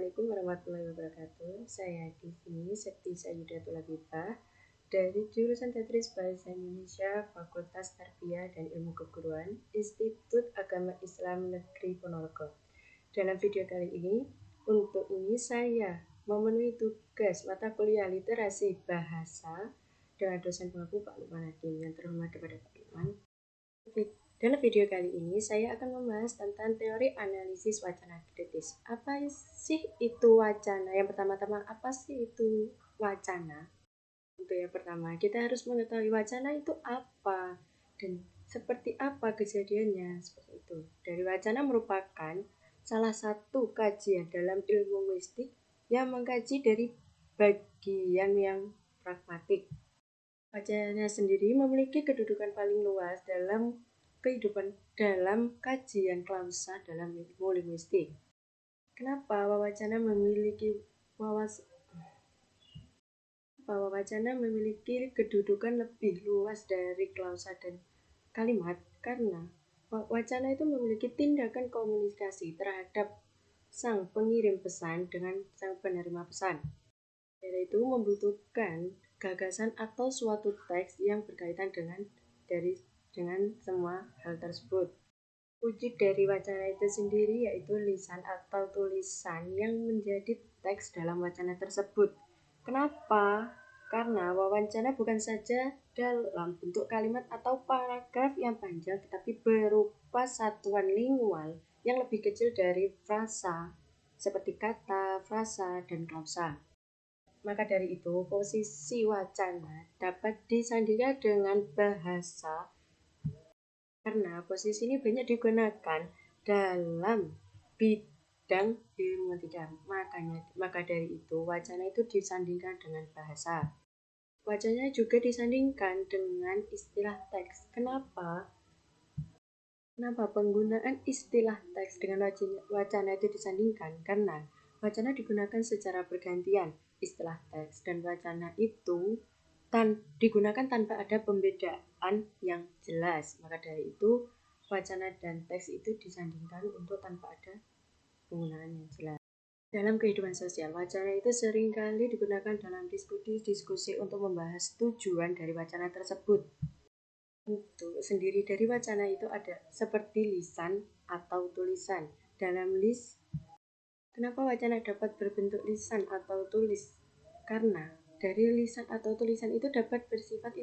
Assalamualaikum warahmatullahi wabarakatuh. Saya di sini Septi Sayyidatul Labibah dari jurusan Tadris Bahasa Indonesia Fakultas Tarbiyah dan Ilmu Keguruan Institut Agama Islam Negeri Ponorogo. Dalam video kali ini, saya memenuhi tugas mata kuliah literasi bahasa dengan dosen pengaku Pak Lukman Hakim. Yang terhormat kepada Pak Lukman. Dalam video kali ini, saya akan membahas tentang teori analisis wacana kritis. Apa sih itu wacana? Yang pertama-tama, apa sih itu wacana? Untuk yang pertama, kita harus mengetahui wacana itu apa dan seperti apa kejadiannya. Seperti itu. Dari wacana merupakan salah satu kajian dalam ilmu linguistik yang mengkaji dari bagian yang pragmatik. Wacana sendiri memiliki kedudukan paling luas dalam kehidupan dalam kajian klausa dalam ilmu linguistik. Kenapa wacana memiliki kedudukan lebih luas dari klausa dan kalimat? Karena wacana itu memiliki tindakan komunikasi terhadap sang pengirim pesan dengan sang penerima pesan. Yaitu membutuhkan gagasan atau suatu teks yang berkaitan dengan semua hal tersebut. Wujud dari wacana itu sendiri yaitu lisan atau tulisan yang menjadi teks dalam wacana tersebut. Kenapa? Karena wacana bukan saja dalam bentuk kalimat atau paragraf yang panjang, tetapi berupa satuan lingual yang lebih kecil dari frasa, seperti kata, frasa, dan klausa. Maka dari itu, posisi wacana dapat disandingkan dengan bahasa karena posisi ini banyak digunakan dalam bidang ilmu tidak. Maka dari itu, wacana itu disandingkan dengan bahasa. Wacana juga disandingkan dengan istilah teks. Kenapa penggunaan istilah teks dengan wacana itu disandingkan? Karena wacana digunakan secara bergantian. Istilah teks dan wacana itu digunakan tanpa ada pembedaan yang jelas. Maka dari itu, wacana dan teks itu disandingkan untuk tanpa ada penggunaan yang jelas. Dalam kehidupan sosial, wacana itu seringkali digunakan dalam diskusi untuk membahas tujuan dari wacana tersebut. Untuk sendiri dari wacana itu ada seperti lisan atau tulisan. Kenapa wacana dapat berbentuk lisan atau tulis? Karena dari lisan atau tulisan itu dapat bersifat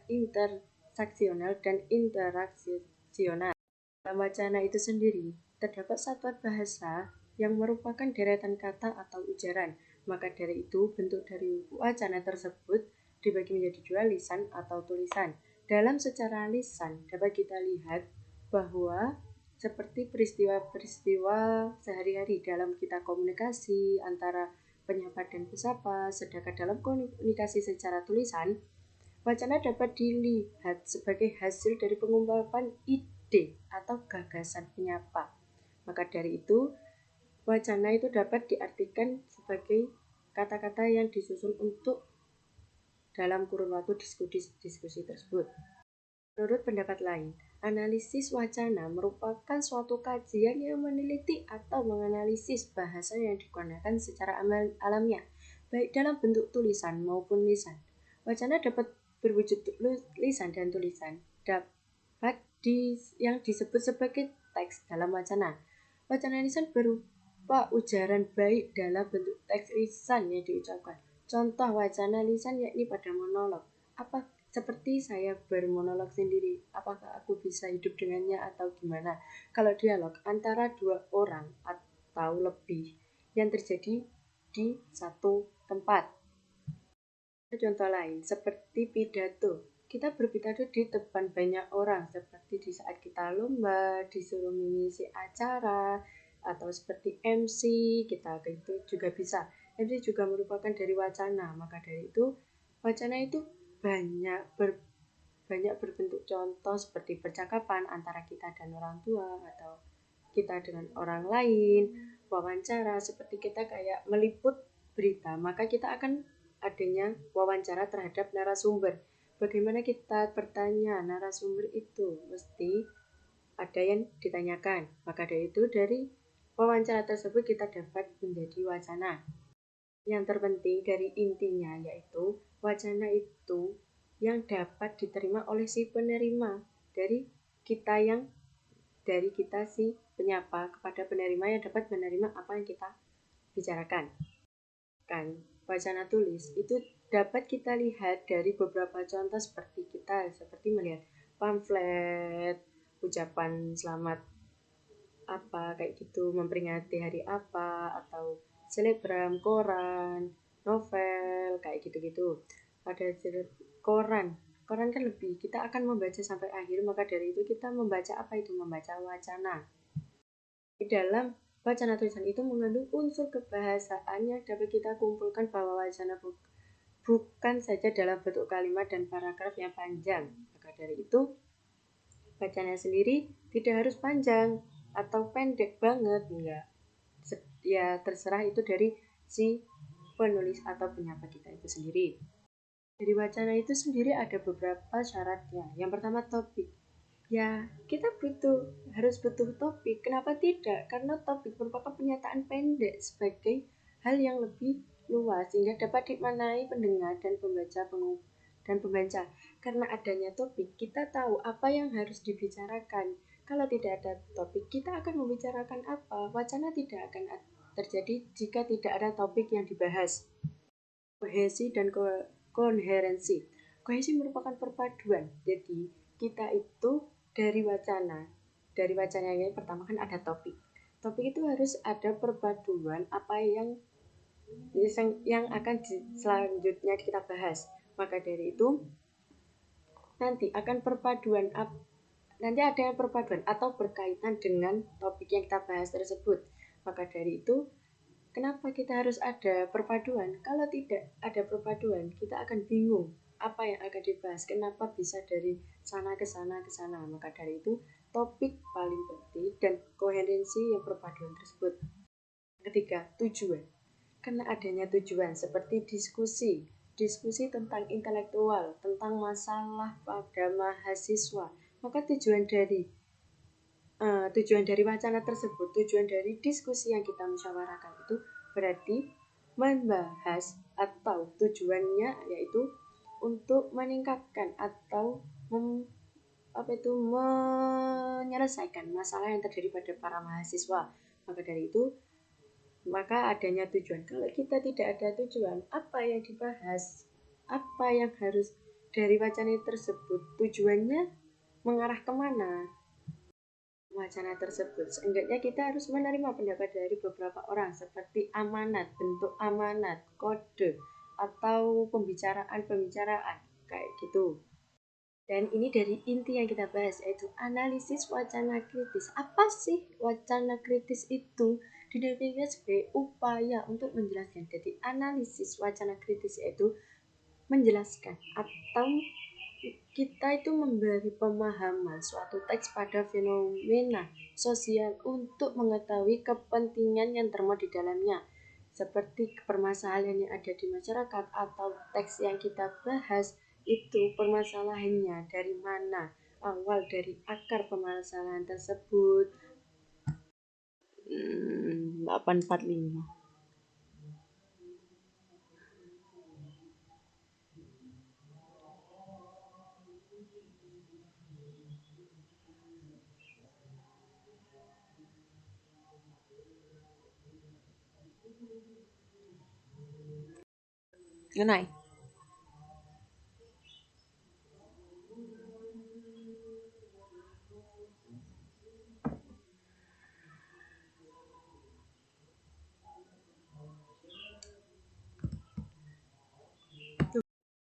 intersaksional dan interaksional. Dalam wacana itu sendiri, terdapat satuan bahasa yang merupakan deretan kata atau ujaran. Maka dari itu, bentuk dari wacana tersebut dibagi menjadi dua, lisan atau tulisan. Dalam secara lisan, dapat kita lihat bahwa seperti peristiwa-peristiwa sehari-hari dalam kita komunikasi antara penyapa dan pesapa. Sedangkan dalam komunikasi secara tulisan, wacana dapat dilihat sebagai hasil dari pengungkapan ide atau gagasan penyapa. Maka dari itu, wacana itu dapat diartikan sebagai kata-kata yang disusun untuk dalam kurun waktu diskusi tersebut. Menurut pendapat lain, analisis wacana merupakan suatu kajian yang meneliti atau menganalisis bahasa yang digunakan secara alamiah, baik dalam bentuk tulisan maupun lisan. Wacana dapat berwujud lisan dan tulisan, dapat yang disebut sebagai teks dalam wacana. Wacana lisan berupa ujaran baik dalam bentuk teks lisan yang diucapkan. Contoh wacana lisan yakni pada monolog. Seperti saya bermonolog sendiri, apakah aku bisa hidup dengannya atau gimana? Kalau dialog antara dua orang atau lebih yang terjadi di satu tempat. Contoh lain, seperti pidato. Kita berpidato di depan banyak orang, seperti di saat kita lomba, disuruh mengisi acara, atau seperti MC, kita itu juga bisa. MC juga merupakan dari wacana, maka dari itu, wacana itu banyak berbentuk contoh seperti percakapan antara kita dan orang tua atau kita dengan orang lain, wawancara seperti kita kayak meliput berita, maka kita akan adanya wawancara terhadap narasumber. Bagaimana kita bertanya narasumber itu mesti ada yang ditanyakan. Maka dari itu dari wawancara tersebut kita dapat menjadi wacana. Yang terpenting dari intinya yaitu wacana itu yang dapat diterima oleh si penerima dari kita si penyapa kepada penerima yang dapat menerima apa yang kita bicarakan. Wacana tulis itu dapat kita lihat dari beberapa contoh seperti melihat pamflet, ucapan selamat apa kayak gitu, memperingati hari apa, atau selebgram, koran, novel kayak gitu-gitu. Pada koran kan lebih kita akan membaca sampai akhir, maka dari itu kita membaca apa itu, membaca wacana. Di dalam wacana tulisan itu mengandung unsur kebahasaan yang dapat kita kumpulkan bahwa wacana bukan saja dalam bentuk kalimat dan paragraf yang panjang. Maka dari itu bacanya sendiri tidak harus panjang atau pendek banget, enggak. Ya terserah itu dari si penulis atau penyapa kita itu sendiri. Dari wacana itu sendiri ada beberapa syaratnya. Yang pertama topik. Ya, kita harus butuh topik. Kenapa tidak? Karena topik merupakan pernyataan pendek sebagai hal yang lebih luas sehingga dapat dimaknai pendengar dan pembaca. Karena adanya topik, kita tahu apa yang harus dibicarakan. Kalau tidak ada topik, kita akan membicarakan apa? Wacana tidak akan terjadi jika tidak ada topik yang dibahas. Kohesi dan koherensi. Kohesi merupakan perpaduan. Jadi, kita itu dari wacana ini pertama kan ada topik. Topik itu harus ada perpaduan apa yang akan selanjutnya kita bahas. Maka dari itu nanti ada perpaduan atau berkaitan dengan topik yang kita bahas tersebut. Maka dari itu kenapa kita harus ada perpaduan? Kalau tidak ada perpaduan, kita akan bingung apa yang akan dibahas, kenapa bisa dari sana ke sana ke sana. Maka dari itu topik paling penting dan koherensi yang perpaduan tersebut. Ketiga, tujuan. Karena adanya tujuan seperti diskusi tentang intelektual, tentang masalah pada mahasiswa. Maka tujuan dari wacana tersebut, tujuan dari diskusi yang kita musyawarahkan itu berarti membahas atau tujuannya yaitu untuk meningkatkan atau menyelesaikan masalah yang terjadi pada para mahasiswa. Maka dari itu, maka adanya tujuan. Kalau kita tidak ada tujuan, apa yang dibahas, apa yang harus dari wacana tersebut, tujuannya mengarah kemana wacana tersebut. Seenggaknya kita harus menerima pendapat dari beberapa orang seperti bentuk amanat, kode, atau pembicaraan kayak gitu. Dan ini dari inti yang kita bahas, yaitu analisis wacana kritis. Apa sih wacana kritis itu? Didefinisikan sebagai upaya untuk menjelaskan. Jadi analisis wacana kritis yaitu menjelaskan atau kita itu memberi pemahaman suatu teks pada fenomena sosial untuk mengetahui kepentingan yang termuat di dalamnya, seperti permasalahan yang ada di masyarakat atau teks yang kita bahas itu permasalahannya dari mana, awal dari akar permasalahan tersebut. 845. Kenai.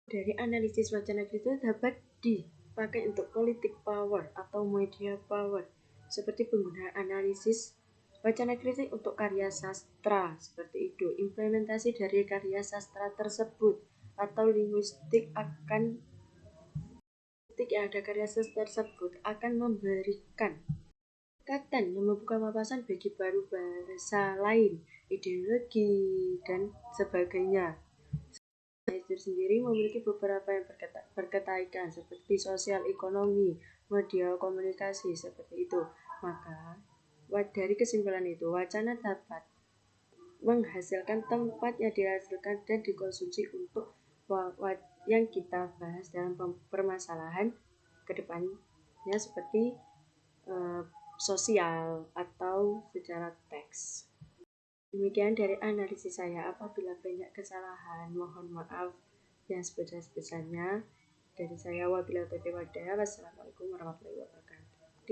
Dari analisis wacana itu dapat dipakai untuk politik power atau media power, seperti penggunaan analisis wacana kritik untuk karya sastra seperti itu, implementasi dari karya sastra tersebut, atau linguistik yang ada karya sastra tersebut akan memberikan pendekatan yang membuka wawasan bagi baru bahasa lain, ideologi, dan sebagainya. Itu sendiri memiliki beberapa yang berkaitan seperti sosial ekonomi, media komunikasi seperti itu. Maka Dari kesimpulan itu, wacana dapat menghasilkan tempat yang dihasilkan dan dikonsumsi untuk yang kita bahas dalam permasalahan kedepannya seperti sosial atau secara teks. Demikian dari analisis saya. Apabila banyak kesalahan, mohon maaf yang sebesar-besarnya. Dari saya, wabillahi taufiq wal hidayah. Wassalamualaikum warahmatullahi wabarakatuh.